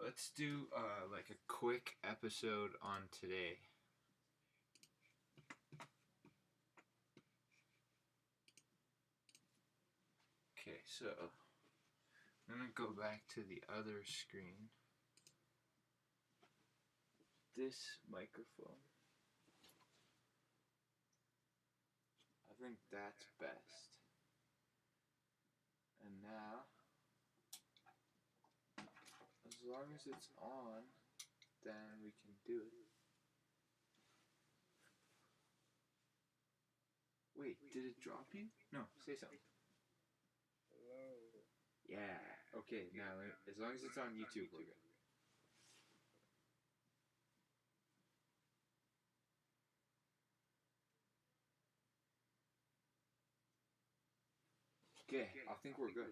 Let's do like a quick episode on today. Okay, so I'm gonna go back to the other screen. This microphone. I think that's best. And now, as long as it's on, then we can do it. Wait, did it drop you? No, say something. Hello. Yeah, okay, now as long as it's on YouTube, we're good. Okay, I think we're good.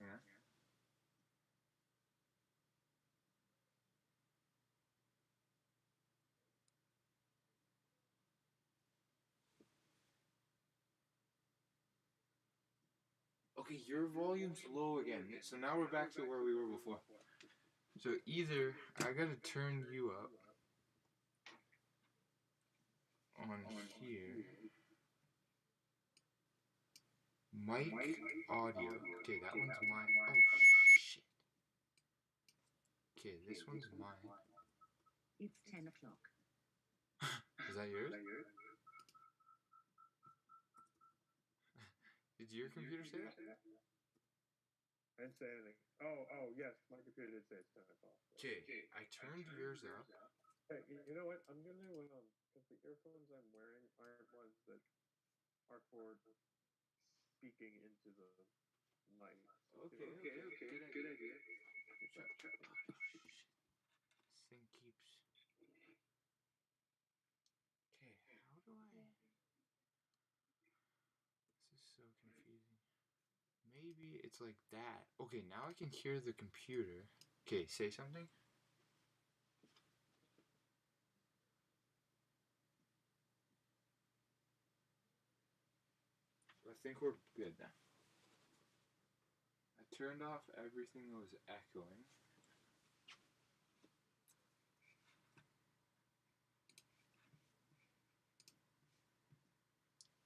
Yeah. Okay, your volume's low again. So now we're back to where we were before. So either I gotta turn you up on here. Mic audio. Okay, that one's mine. Oh shit. Okay, this one's mine. It's 10 o'clock. Is that yours? Did your computer say that? I didn't say anything. Oh, yes, my computer did say it's 10 o'clock. Okay, I turned yours up. Hey, you know what? I'm gonna because the earphones I'm wearing aren't ones that are for speaking into the mic. Okay, good idea. Oh, shit. This thing keeps. Okay, how do I? This is so confusing. Maybe it's like that. Okay, now I can hear the computer. Okay, say something. I think we're good now. I turned off everything that was echoing.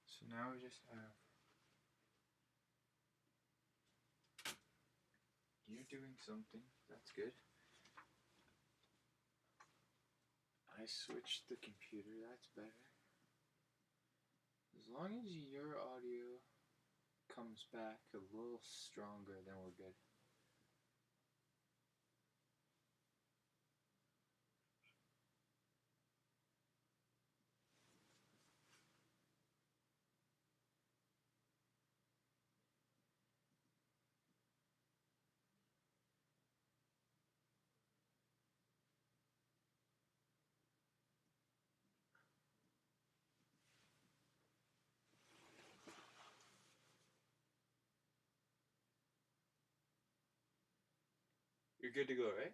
So now we just have. You're doing something. That's good. I switched the computer. That's better. As long as your audio comes back a little stronger, then we're good. You're good to go, right?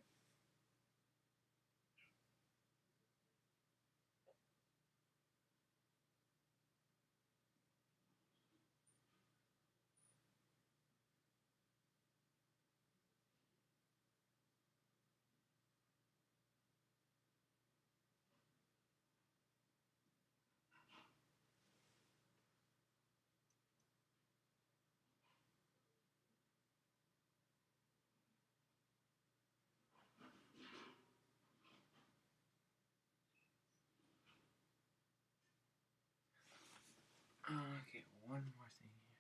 Okay, one more thing here.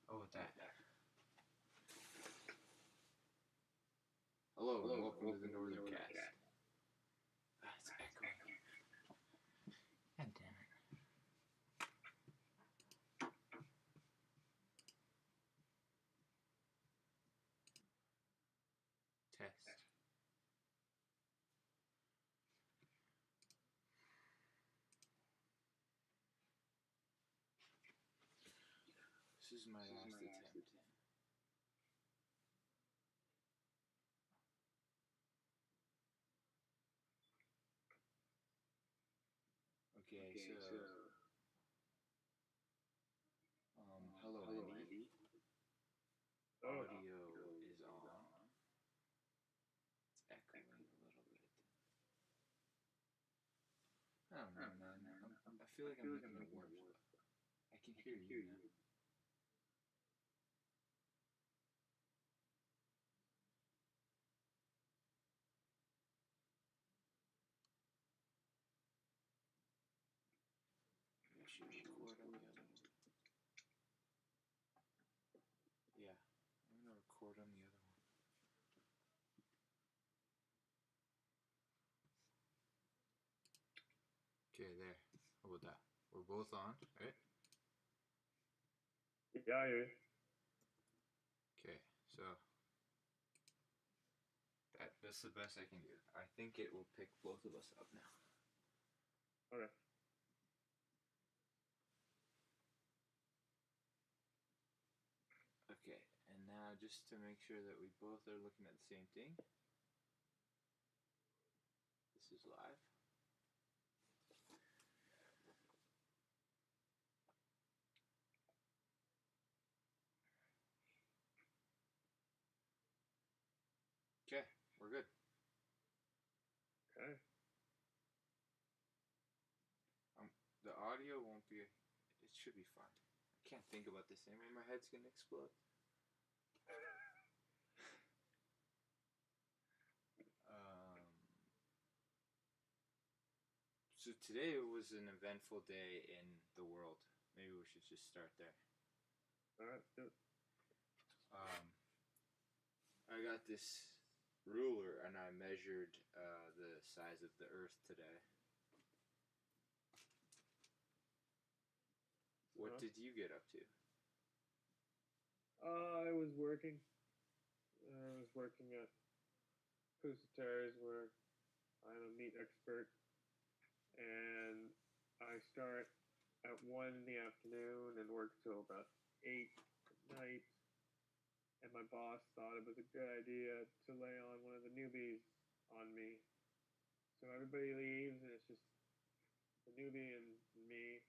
Oh, that. Hello, and welcome to the Northern Cast. It's echoing. God damn it. Test. This is my last attempt. Okay, so I don't know, man. I feel like I'm making it worse. I can hear you now. I should record on the other one. Yeah, I'm gonna record on the other one. Okay, there. How about that? We're both on, right? Yeah, I hear you. Okay, so that's the best I can do. I think it will pick both of us up now. Okay. Okay, and now just to make sure that we both are looking at the same thing. This is live. Okay, we're good. Okay. The audio won't be. It should be fine. I can't think about this anymore. My head's gonna explode. So today was an eventful day in the world. Maybe we should just start there. All right. Good. I got this ruler and I measured the size of the Earth today. What did you get up to? I was working. I was working at Pusaters, where I'm a meat expert, and I start at 1 in the afternoon and work till about 8 at night. And my boss thought it was a good idea to lay on one of the newbies on me. So everybody leaves, and it's just the newbie and me.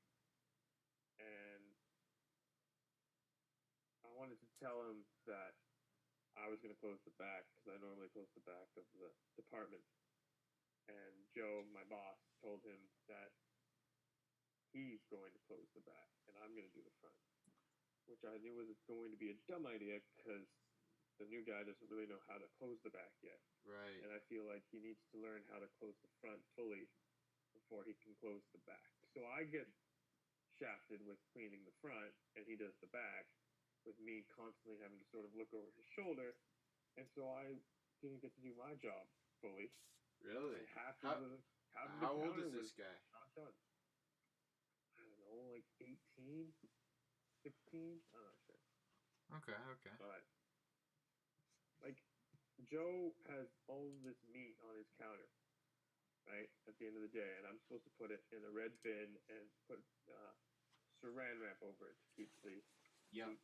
And I wanted to tell him that I was going to close the back, because I normally close the back of the department. And Joe, my boss, told him that he's going to close the back, and I'm going to do the front. Which I knew was going to be a dumb idea, because the new guy doesn't really know how to close the back yet. Right. And I feel like he needs to learn how to close the front fully before he can close the back. So I get shafted with cleaning the front, and he does the back, with me constantly having to sort of look over his shoulder. And so I didn't get to do my job fully. Really? And half How, of the how old counter is this was guy? not done. I don't know, like 18, 16? I'm not sure. Okay. But, like, Joe has all this meat on his counter, right, at the end of the day, and I'm supposed to put it in a red bin and put saran wrap over it to keep the meat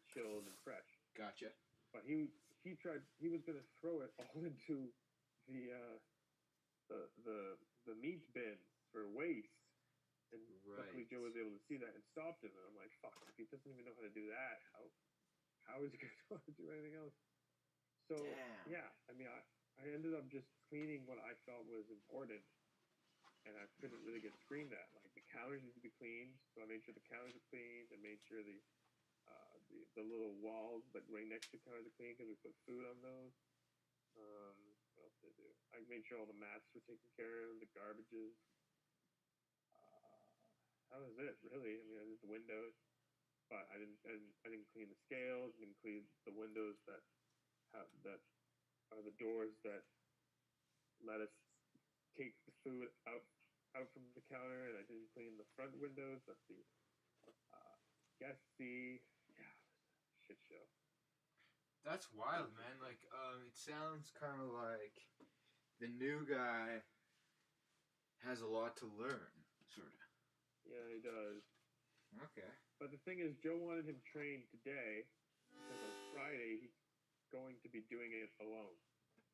chilled and fresh. Gotcha. But he was going to throw it all into the meat bin for waste. And luckily Joe was able to see that and stopped him. And I'm like, fuck, if he doesn't even know how to do that, how is he going to know how to do anything else? So, damn. yeah, I mean, I ended up just cleaning what I felt was important. And I couldn't really get screamed at. Like, the counters need to be cleaned, so I made sure the counters are cleaned, and made sure the little walls, like, right next to the counters are clean, because we put food on those. What else did I do? I made sure all the mats were taken care of, the garbages. That was it, really. I mean, I did the windows, but I didn't clean the scales. I didn't clean the windows that are the doors that let us take the food out from the counter, and I didn't clean the front windows that the guests see. Yeah, it was a shit show. That's wild, man. Like, it sounds kind of like the new guy has a lot to learn, sort of. Yeah, he does. Okay. But the thing is, Joe wanted him trained today, because on Friday he's going to be doing it alone.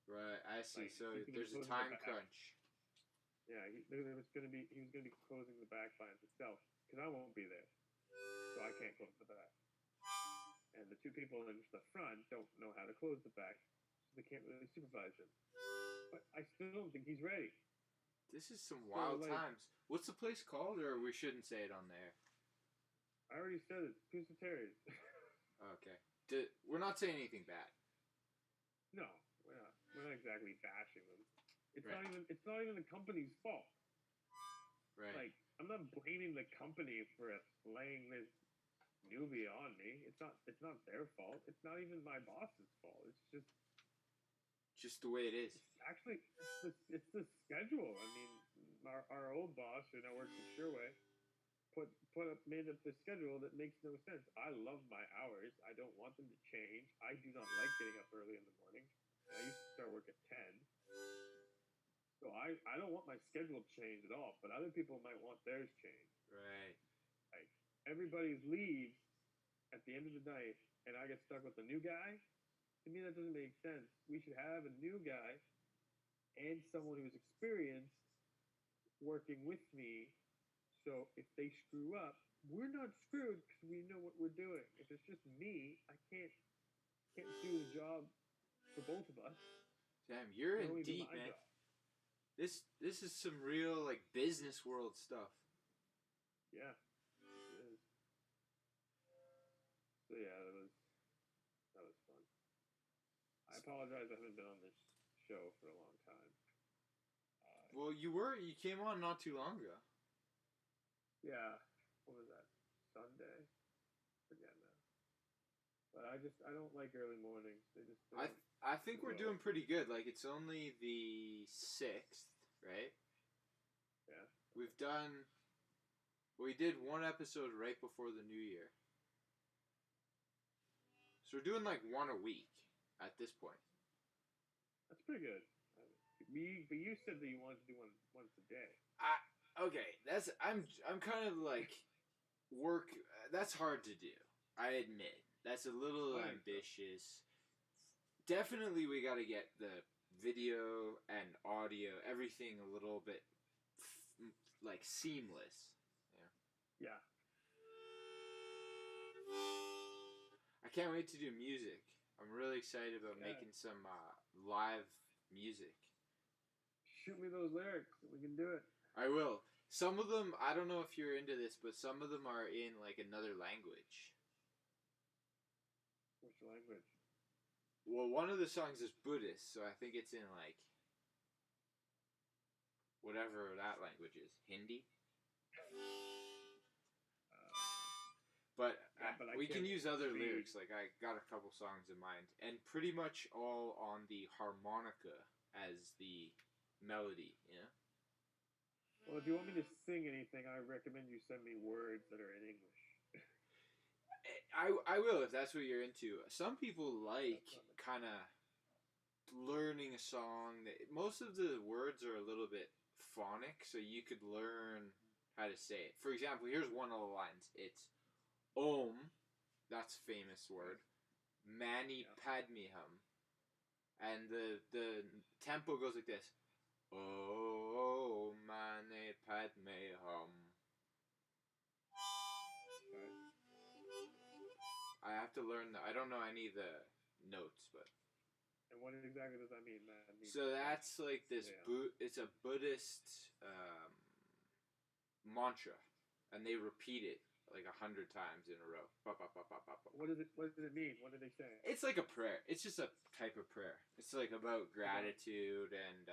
Right, I see. Like, so he's gonna be there's a closing time the back. crunch. Yeah, he was going to be closing the back by himself, because I won't be there, so I can't close the back. And the two people in the front don't know how to close the back, so they can't really supervise him. But I still don't think he's ready. This is some wild like- times. What's the place called, or we shouldn't say it on there? I already said it. Pusa Terry's. Okay. We're not saying anything bad. No, we're not. We're not exactly bashing them. It's Right. not even. It's not even the company's fault. Right. Like, I'm not blaming the company for laying this newbie on me. It's not. It's not their fault. It's not even my boss's fault. It's Just the way it is. actually it's the schedule. I mean, our old boss, who now works at Sherway, made up the schedule that makes no sense. I love my hours. I don't want them to change. I do not like getting up early in the morning. I used to start work at 10. So I don't want my schedule changed at all, but other people might want theirs changed. Right. Everybody's leaves at the end of the night, and I get stuck with the new guy. To me, that doesn't make sense. We should have a new guy and someone who's experienced working with me. So if they screw up, we're not screwed because we know what we're doing. If it's just me, I can't do the job for both of us. Damn, you're I can in only do deep, my man. job. This is some real like business world stuff. Yeah, it is. So yeah, that was fun. I apologize. I haven't been on this show for a long time. Well, you came on not too long ago. Yeah, what was that? Sunday? Forget now. But I don't like early mornings. They don't. I think we're Well- doing pretty good. Like it's only the 6th, right? Yeah. We did one episode right before the new year. So we're doing like one a week at this point. That's pretty good. But you said that you wanted to do one once a day. Okay, I'm kind of like work. That's hard to do. I admit that's a little I think so. ambitious. Definitely, we got to get the video and audio, everything a little bit like seamless. Yeah. I can't wait to do music. I'm really excited about Yeah. making some live music. Shoot me those lyrics. We can do it. I will. Some of them, I don't know if you're into this, but some of them are in like another language. Which language? Well, one of the songs is Buddhist, so I think it's in like whatever that language is, Hindi. But, Yeah, but I we can can't use other speak. lyrics. Like I got a couple songs in mind, and pretty much all on the harmonica as the melody. You know. Well, if you want me to sing anything, I recommend you send me words that are in English. I will if that's what you're into. Some people like That's not kind of learning a song. Most of the words are a little bit phonic, so you could learn how to say it. For example, here's one of the lines. It's Om, that's famous word. Mani Yeah. Padmehum, and the tempo goes like this. Oh, Mani Padmehum. Okay. I have to learn I don't know any of the notes, but And what exactly does that mean? That means so that's like this. Yeah. It's a Buddhist mantra, and they repeat it like 100 times in a row. Ba, ba, ba, ba, ba, ba. What does it mean? What do they say? It's like a prayer. It's just a type of prayer. It's like about gratitude and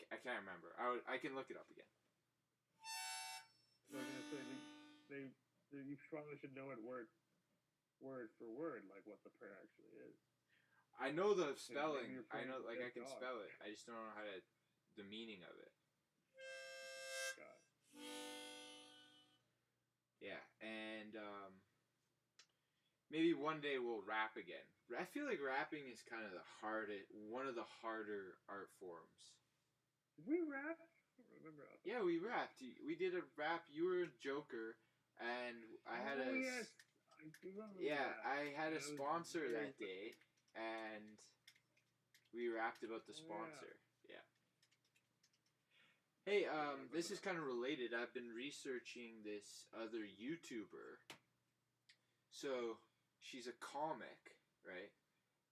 I can't remember. I can look it up again. I was gonna say you probably should know it word for word, like what the prayer actually is. I know the maybe spelling. you're I praying know, to like I dead can dog. spell it. I just don't know the meaning of it. God. Yeah, and maybe one day we'll rap again. I feel like rapping is kind of one of the harder art forms. Did we rap? I don't remember. Yeah, we rapped. We did a rap. You were a Joker, and I had oh, a yes. I do remember yeah. that. I had a That was sponsor very that day, and we rapped about the Oh, yeah. sponsor. Yeah. Hey, remember this is that. kind of related. I've been researching this other YouTuber. So she's a comic, right?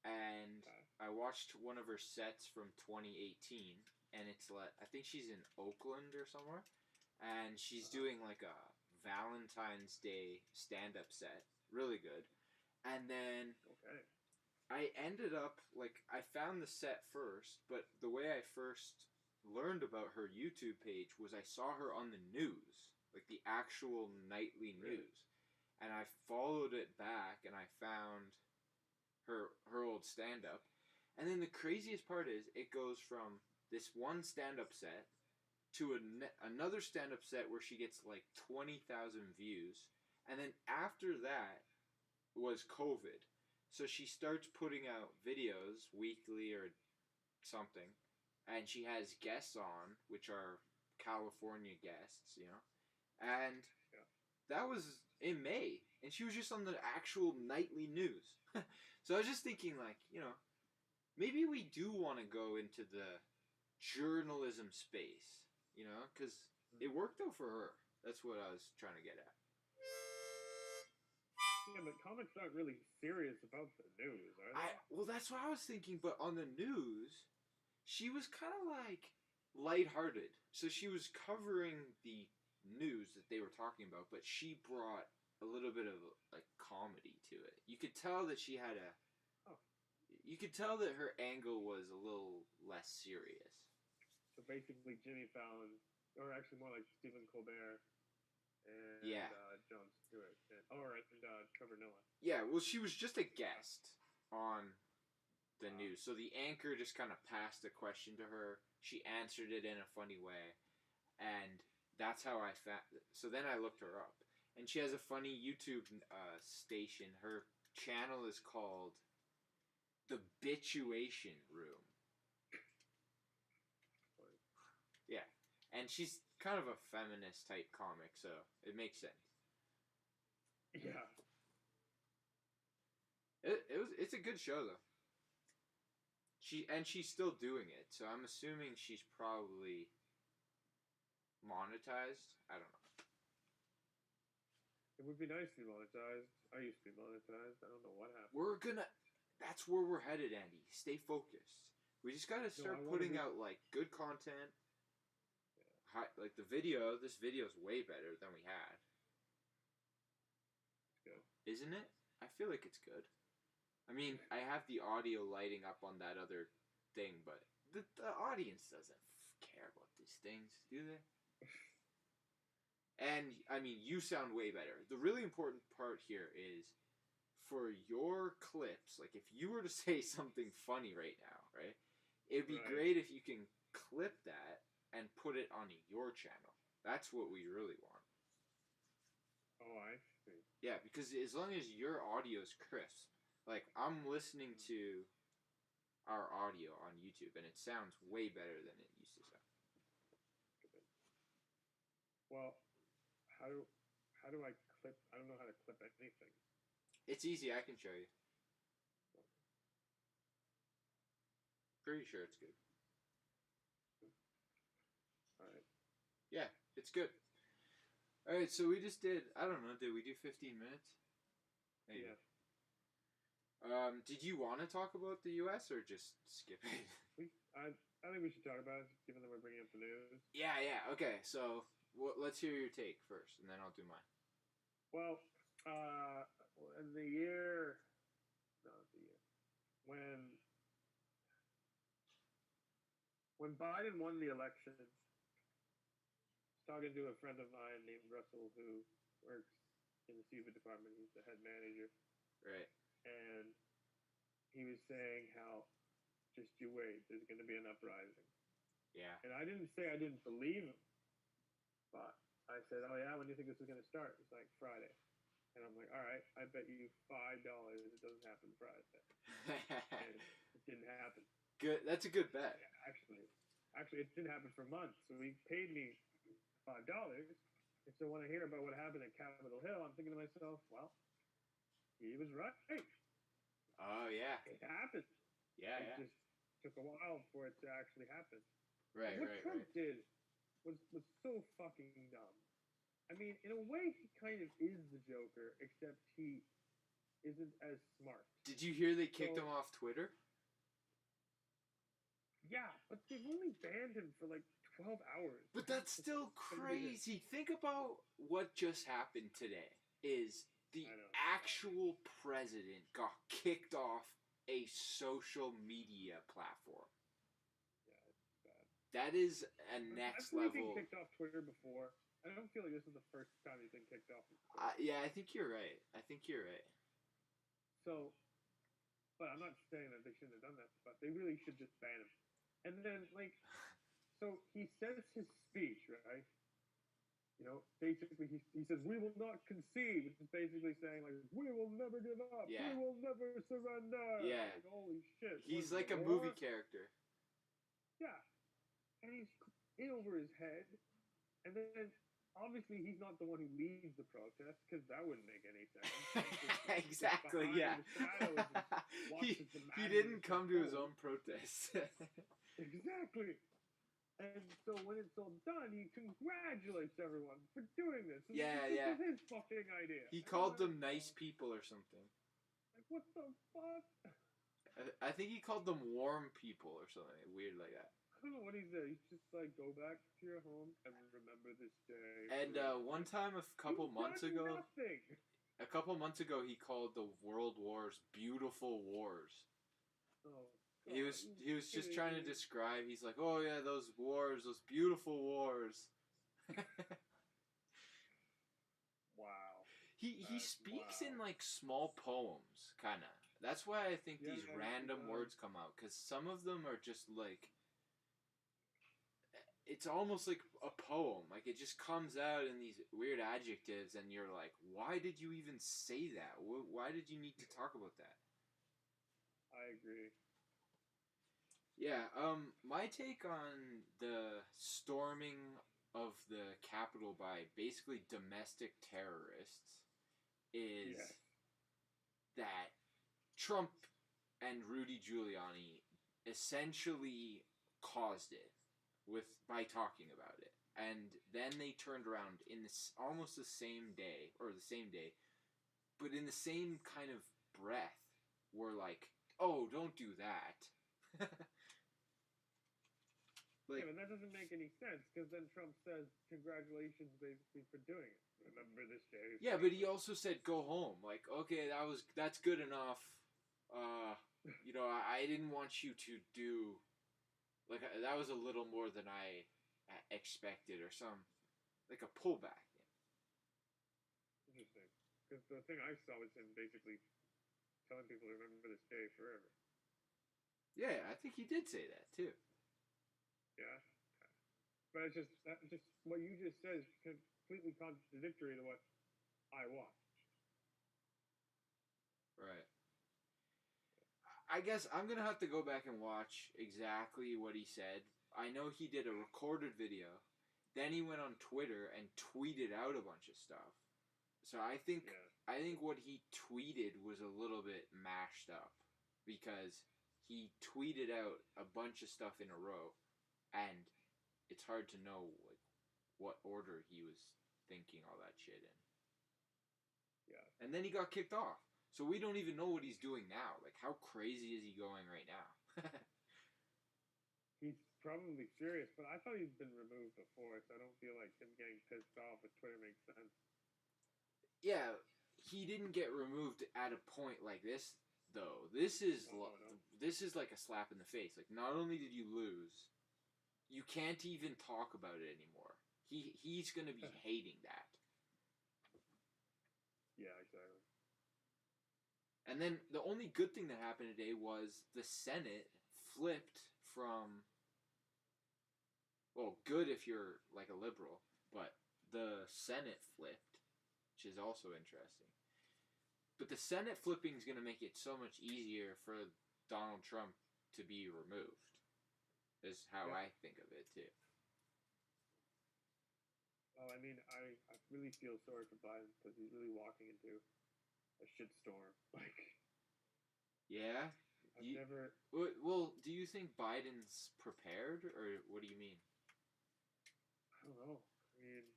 And Okay. I watched one of her sets from 2018, and it's like I think she's in Oakland or somewhere, and she's doing like a Valentine's Day stand-up set, really good. And then Okay. I ended up like I found the set first, but the way I first learned about her YouTube page was I saw her on the news, like the actual nightly Really? news, and I followed it back and I found her old stand up. And then the craziest part is it goes from this one stand up set to another stand up set where she gets like 20,000 views. And then after that was COVID. So she starts putting out videos weekly or something. And she has guests on, which are California guests, you know. And Yeah. that was in May. And she was just on the actual nightly news. So I was just thinking, like, you know, maybe we do want to go into the journalism space, you know, because it worked out for her. That's what I was trying to get at. Yeah, but comics aren't really serious about the news, are they? Well, that's what I was thinking. But on the news, she was kind of like lighthearted. So she was covering the news that they were talking about, but she brought a little bit of like comedy to it. You could tell that she had a. Oh. You could tell that her angle was a little less serious. So basically, Jimmy Fallon, or actually more like Stephen Colbert, and Yeah. Jon Stewart, and Trevor Noah. Yeah, well, she was just a guest on the news, so the anchor just kind of passed a question to her. She answered it in a funny way, and that's how I found. So then I looked her up, and she has a funny YouTube station. Her channel is called The Bitchuation Room. Yeah, and she's kind of a feminist type comic, so it makes sense. Yeah. It's a good show though. She's still doing it, so I'm assuming she's probably monetized. I don't know. It would be nice to be monetized. I used to be monetized. I don't know what happened. That's where we're headed, Andy. Stay focused. We just gotta start putting out like good content. Like this video is way better than we had. It's good. Isn't it? I feel like it's good. I mean, I have the audio lighting up on that other thing, but the audience doesn't care about these things, do they? And, I mean, you sound way better. The really important part here is for your clips, like if you were to say something funny right now, right? It'd be great if you can clip that and put it on your channel. That's what we really want. Oh, I see. Yeah, because as long as your audio is crisp, like I'm listening to our audio on YouTube and it sounds way better than it used to sound. Well, how do I clip? I don't know how to clip anything. It's easy. I can show you. Pretty sure it's good. All right. Yeah, it's good. All right, so we just did. I don't know. Did we do 15 minutes? Maybe. Yeah. Did you want to talk about the U.S. or just skip it? I think we should talk about it, given that we're bringing up the news. Yeah. Okay. So let's hear your take first, and then I'll do mine. Well, in the year, when Biden won the election, I was talking to a friend of mine named Russell who works in the SEVA department. He's the head manager. Right. And he was saying how, just you wait, there's going to be an uprising. Yeah. And I didn't say I didn't believe him, but I said, oh yeah, when do you think this is going to start? It's like Friday. And I'm like, all right, I bet you $5 it doesn't happen Friday. And it didn't happen. Good. That's a good bet. Yeah, actually, it didn't happen for months. So he paid me $5. And so when I hear about what happened at Capitol Hill, I'm thinking to myself, well, he was right. Oh, yeah. It happened. Yeah, It just took a while for it to actually happen. Right, what Trump did was so fucking dumb. I mean, in a way, he kind of is the Joker, except he isn't as smart. Did you hear they kicked him off Twitter? Yeah, but they've only banned him for like 12 hours. But that's still crazy. Think about what just happened today. Is the I know. actual president got kicked off a social media platform. Yeah, it's bad. That is a next I've really been level. kicked off Twitter before. I don't feel like this is the first time he's been kicked off. Yeah, I think you're right. So, but I'm not saying that they shouldn't have done that, but they really should just ban him. And then, like, so he says his speech, right? You know, basically he says, "We will not concede," which is basically saying, like, "We will never give up. Yeah. We will never surrender." Yeah. Like, holy shit. He's what, like a war? movie character. Yeah. And he's in over his head. And then, obviously, he's not the one who leads the protest, because that wouldn't make any sense. Exactly, yeah. He didn't come to his own protest. Exactly. And so when it's all done, he congratulates everyone for doing this. And Yeah, this yeah. is his fucking idea. He called them nice people or something. Like, what the fuck? I think he called them warm people or something weird like that. I don't know what he said. He's just like, go back to your home and remember this day. And one time a couple months ago, he called the world wars beautiful wars. Oh, He was just trying to describe. He's like, oh yeah, those wars, those beautiful wars. Wow. He speaks in like small poems, kind of. That's why I think these random words come out, because some of them are just like, it's almost like a poem. Like it just comes out in these weird adjectives, and you're like, why did you even say that? Why did you need to talk about that? I agree. Yeah, my take on the storming of the Capitol by basically domestic terrorists is that Trump and Rudy Giuliani essentially caused it by talking about it. And then they turned around in almost the same day, but in the same kind of breath, were like, oh, don't do that. Like, yeah, but that doesn't make any sense, because then Trump says, congratulations, basically, for doing it. Remember this day. Yeah, but he also said, go home. Like, okay, that's good enough. You know, I didn't want you to do, like, that was a little more than I expected, or like a pullback. Interesting. Because the thing I saw was him basically telling people to remember this day forever. Yeah, I think he did say that, too. Yeah, but it's just what you just said is completely contradictory to what I watched. Right. I guess I'm gonna have to go back and watch exactly what he said. I know he did a recorded video, then he went on Twitter and tweeted out a bunch of stuff. So I think what he tweeted was a little bit mashed up, because he tweeted out a bunch of stuff in a row. And it's hard to know like what order he was thinking all that shit in. Yeah. And then he got kicked off. So we don't even know what he's doing now. Like, how crazy is he going right now? He's probably serious, but I thought he'd been removed before, so I don't feel like him getting pissed off with Twitter makes sense. Yeah, he didn't get removed at a point like this, though. This is this is like a slap in the face. Like, not only did you lose, you can't even talk about it anymore. He's going to be hating that. Yeah, exactly. And then the only good thing that happened today was the Senate flipped from, well, good if you're like a liberal, but the Senate flipped, which is also interesting. But the Senate flipping is going to make it so much easier for Donald Trump to be removed. Is how I think of it too. Well, I mean, I really feel sorry for Biden, because he's really walking into a shitstorm. Like, yeah, I've never. Well, do you think Biden's prepared, or what do you mean? I don't know. I mean,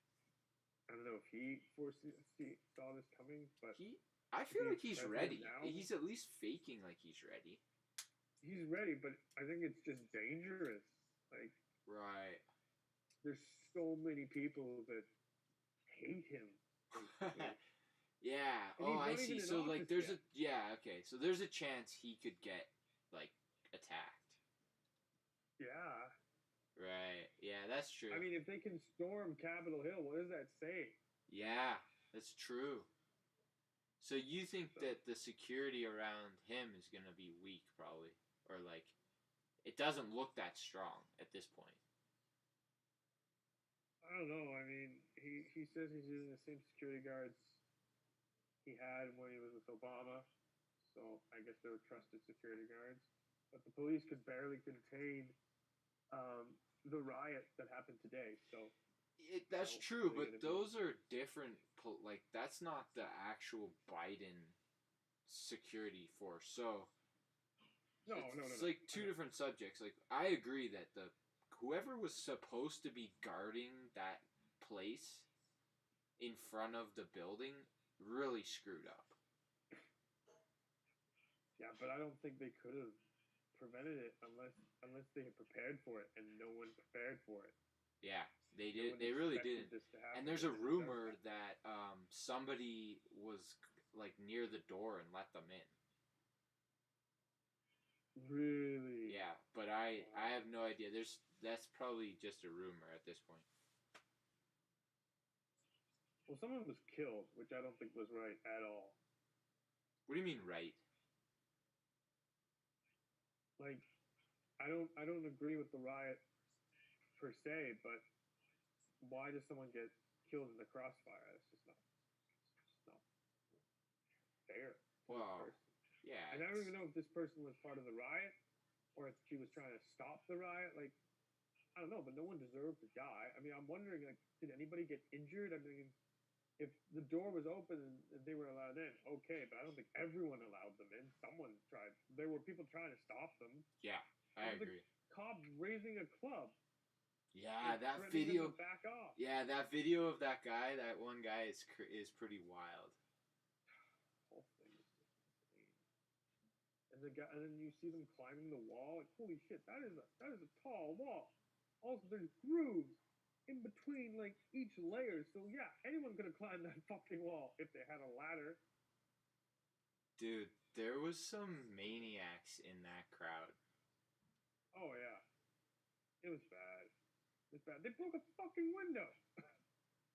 I don't know if he saw this coming, but I feel like he's ready. Now? He's at least faking like he's ready. he's ready, but I think it's just dangerous. Like, Right. there's so many people that hate him. Basically. Yeah. And Oh, he's I not even see. in So like, office there's yet. okay. So there's a chance he could get like attacked. Yeah. Right. Yeah, that's true. I mean, if they can storm Capitol Hill, what does that say? Yeah, that's true. So you think So, that the security around him is gonna be weak, probably, or like, it doesn't look that strong at this point. I don't know. I mean, he says he's using the same security guards he had when he was with Obama. So I guess they were trusted security guards. But the police could barely contain the riot that happened today. So That's how true, are they but going to be? those are different. Like, that's not the actual Biden security force. So No. it's like two different subjects. Like, I agree that the whoever was supposed to be guarding that place in front of the building really screwed up. Yeah, but I don't think they could have prevented it unless they had prepared for it, and no one prepared for it. Yeah, they No did. one They really expected didn't. this to happen, And there's a then it does rumor happen. that somebody was like near the door and let them in. Really? Yeah, but I have no idea. That's probably just a rumor at this point. Well, someone was killed, which I don't think was right at all. What do you mean, right? Like, I don't agree with the riot per se, but why does someone get killed in the crossfire? It's just not fair to this Well, person. yeah. And I don't even know if this person was part of the riot or if she was trying to stop the riot. Like, I don't know, but no one deserved to die. I mean, I'm wondering, like, did anybody get injured? I mean, if the door was open and they were allowed in, okay, but I don't think everyone allowed them in. Someone tried. There were people trying to stop them. Yeah, I There was agree. a cop raising a club. Yeah, and that threatening video. them to back off. Yeah, that video of that guy, that one guy, is pretty wild. Whole thing is just insane. And then you see them climbing the wall. Like, holy shit, that is a tall wall. Also, there's grooves in between like each layer. So yeah, anyone could have climbed that fucking wall if they had a ladder. Dude, there was some maniacs in that crowd. Oh yeah, it was bad. It was bad. They broke a fucking window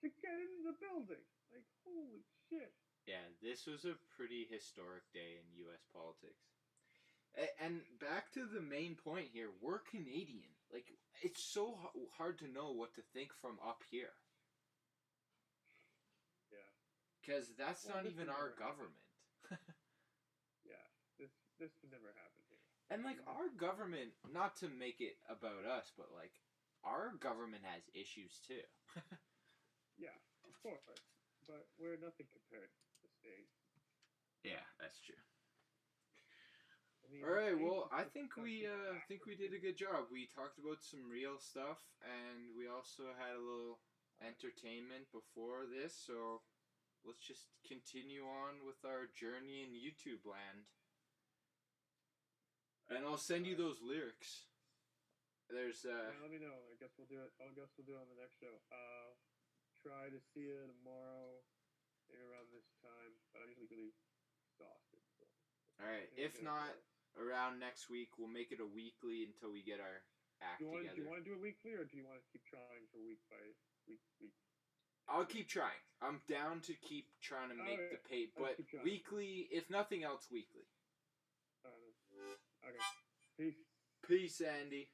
to get into the building. Like, holy shit. Yeah, this was a pretty historic day in U.S. politics. And back to the main point here, we're Canadian. Like, it's so hard to know what to think from up here. Yeah. Because that's Well, not this even would our never happen. government. Yeah, this would never happen here. And, like, our government, not to make it about us, but, like, our government has issues, too. Yeah, of course. But we're nothing compared to the States. Yeah, that's true. I mean, All right, the well, States I is think such we a think we did a good job. We talked about some real stuff, and we also had a little entertainment before this. So let's just continue on with our journey in YouTube land, and I'll send you those lyrics. There's Yeah, let me know. I guess we'll do it. I guess we'll do it on the next show. Try to see you tomorrow, maybe around this time. But I'm usually really exhausted. So all right. maybe If get not, up around next week, we'll make it a weekly until we get our act do you together. want to do it weekly, or do you want to keep trying for week by week? I'll keep trying. I'm down to keep trying to make the pay, but keep trying. weekly, if nothing else, weekly. Okay. Peace. Peace, Andy.